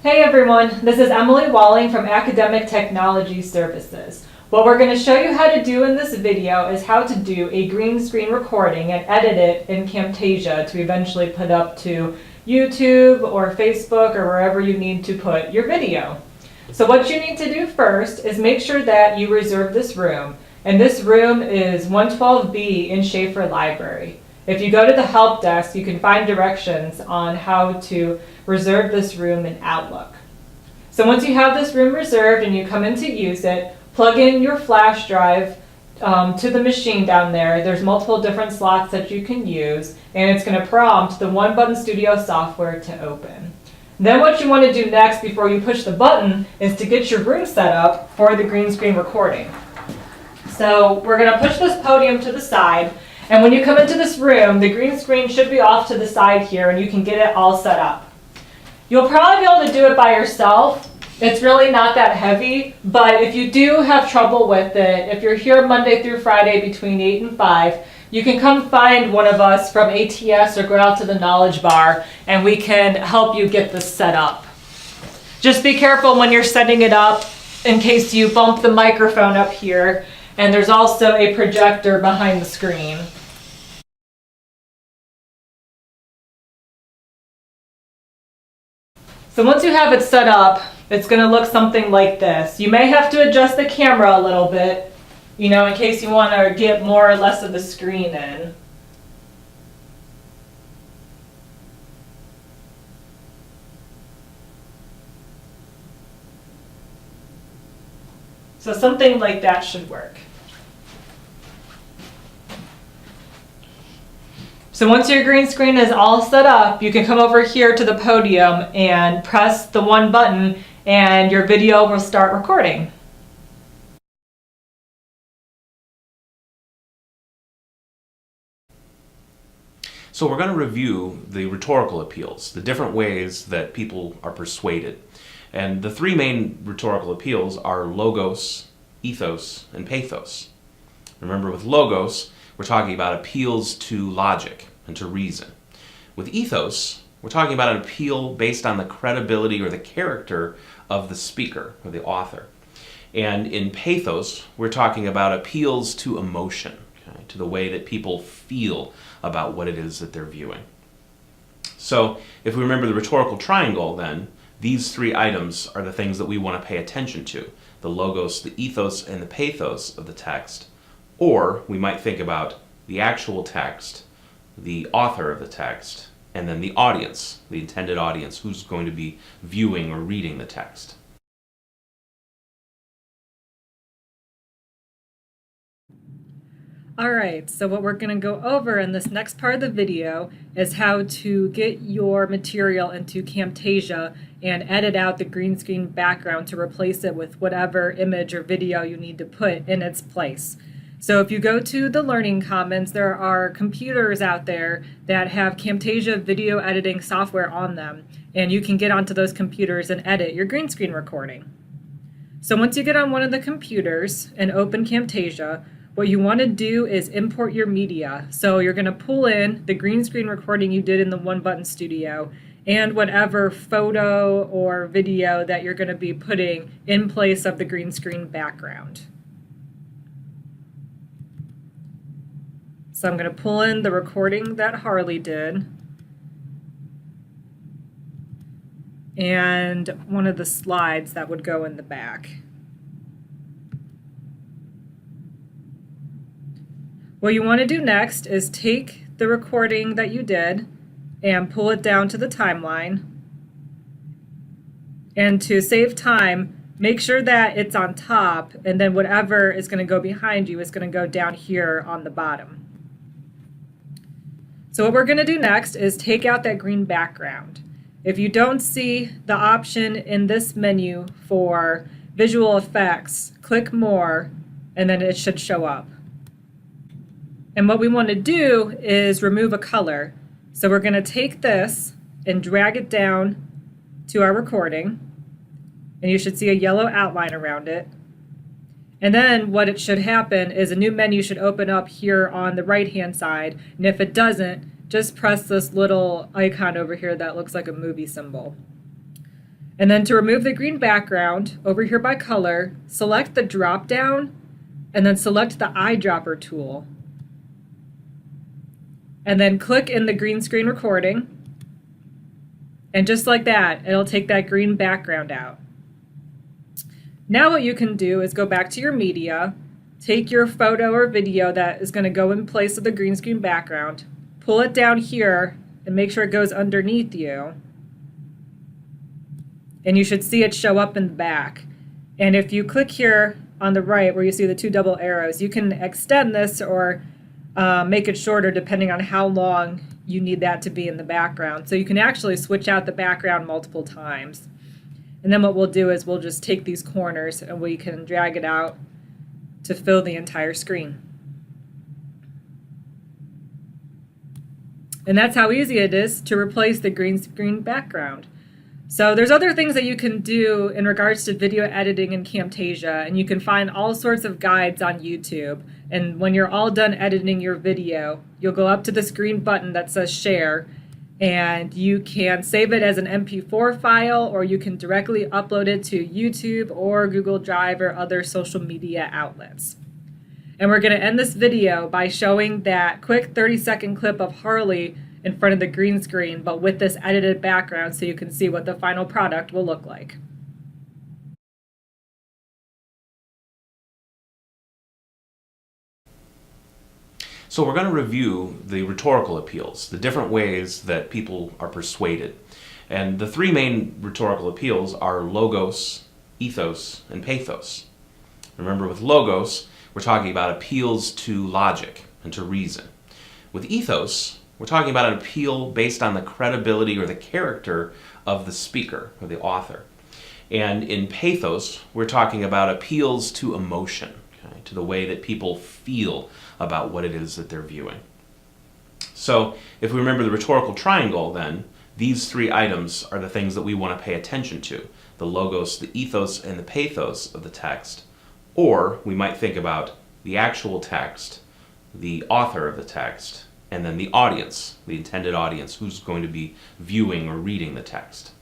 Hey everyone, this is Emily Walling from Academic Technology Services. What we're going to show you how to do in this video is how to do a green screen recording and edit it in Camtasia to eventually put up to YouTube or Facebook or wherever you need to put your video. So what you need to do first is make sure that you reserve this room. And this room is 112B in Schaefer Library. If you go to the help desk, you can find directions on how to reserve this room in Outlook. So once you have this room reserved and you come in to use it, plug in your flash drive to the machine down there. There's multiple different slots that you can use, and it's going to prompt the One Button Studio software to open. Then what you want to do next before you push the button is to get your room set up for the green screen recording. So we're going to push this podium to the side, and when you come into this room, the green screen should be off to the side here and you can get it all set up. You'll probably be able to do it by yourself. It's really not that heavy, but if you do have trouble with it, if you're here Monday through Friday between 8 and 5, you can come find one of us from ATS or go out to the Knowledge Bar and we can help you get this set up. Just be careful when you're setting it up in case you bump the microphone up here, and there's also a projector behind the screen. So once you have it set up, it's going to look something like this. You may have to adjust the camera a little bit, in case you want to get more or less of the screen in. So something like that should work. So once your green screen is all set up, you can come over here to the podium and press the one button and your video will start recording. So we're going to review the rhetorical appeals, the different ways that people are persuaded. And the three main rhetorical appeals are logos, ethos, and pathos. Remember, with logos, we're talking about appeals to logic and to reason. With ethos, we're talking about an appeal based on the credibility or the character of the speaker or the author. And in pathos, we're talking about appeals to emotion, okay, to the way that people feel about what it is that they're viewing. So if we remember the rhetorical triangle, then these three items are the things that we want to pay attention to: the logos, the ethos, and the pathos of the text. Or we might think about the actual text, the author of the text, and then the audience, the intended audience, who's going to be viewing or reading the text. All right, so what we're going to go over in this next part of the video is how to get your material into Camtasia and edit out the green screen background to replace it with whatever image or video you need to put in its place. So if you go to the Learning Commons, there are computers out there that have Camtasia video editing software on them, and you can get onto those computers and edit your green screen recording. So once you get on one of the computers and open Camtasia, what you want to do is import your media. So you're going to pull in the green screen recording you did in the One Button Studio and whatever photo or video that you're going to be putting in place of the green screen background. So I'm going to pull in the recording that Harley did and one of the slides that would go in the back. What you want to do next is take the recording that you did and pull it down to the timeline. And to save time, make sure that it's on top, and then whatever is going to go behind you is going to go down here on the bottom. So what we're going to do next is take out that green background. If you don't see the option in this menu for visual effects, click more, and then it should show up. And what we want to do is remove a color. So we're going to take this and drag it down to our recording, and you should see a yellow outline around it. And then what it should happen is a new menu should open up here on the right-hand side, and if it doesn't, just press this little icon over here that looks like a movie symbol. And then to remove the green background, over here by color, select the drop down and then select the eyedropper tool. And then click in the green screen recording. And just like that, it'll take that green background out. Now what you can do is go back to your media, take your photo or video that is going to go in place of the green screen background, pull it down here and make sure it goes underneath you. And you should see it show up in the back. And if you click here on the right where you see the two double arrows, you can extend this or make it shorter depending on how long you need that to be in the background. So you can actually switch out the background multiple times. And then what we'll do is we'll just take these corners and we can drag it out to fill the entire screen. And that's how easy it is to replace the green screen background. So there's other things that you can do in regards to video editing in Camtasia, and you can find all sorts of guides on YouTube. And when you're all done editing your video, you'll go up to this green button that says share, and you can save it as an MP4 file, or you can directly upload it to YouTube or Google Drive or other social media outlets. And we're going to end this video by showing that quick 30-second clip of Harley in front of the green screen, but with this edited background so you can see what the final product will look like. So we're going to review the rhetorical appeals, the different ways that people are persuaded. And the three main rhetorical appeals are logos, ethos, and pathos. Remember, with logos, we're talking about appeals to logic and to reason. With ethos, we're talking about an appeal based on the credibility or the character of the speaker or the author. And in pathos, we're talking about appeals to emotion, okay, to the way that people feel about what it is that they're viewing. So if we remember the rhetorical triangle, then these three items are the things that we want to pay attention to: the logos, the ethos, and the pathos of the text. Or we might think about the actual text, the author of the text, and then the audience, the intended audience, who's going to be viewing or reading the text.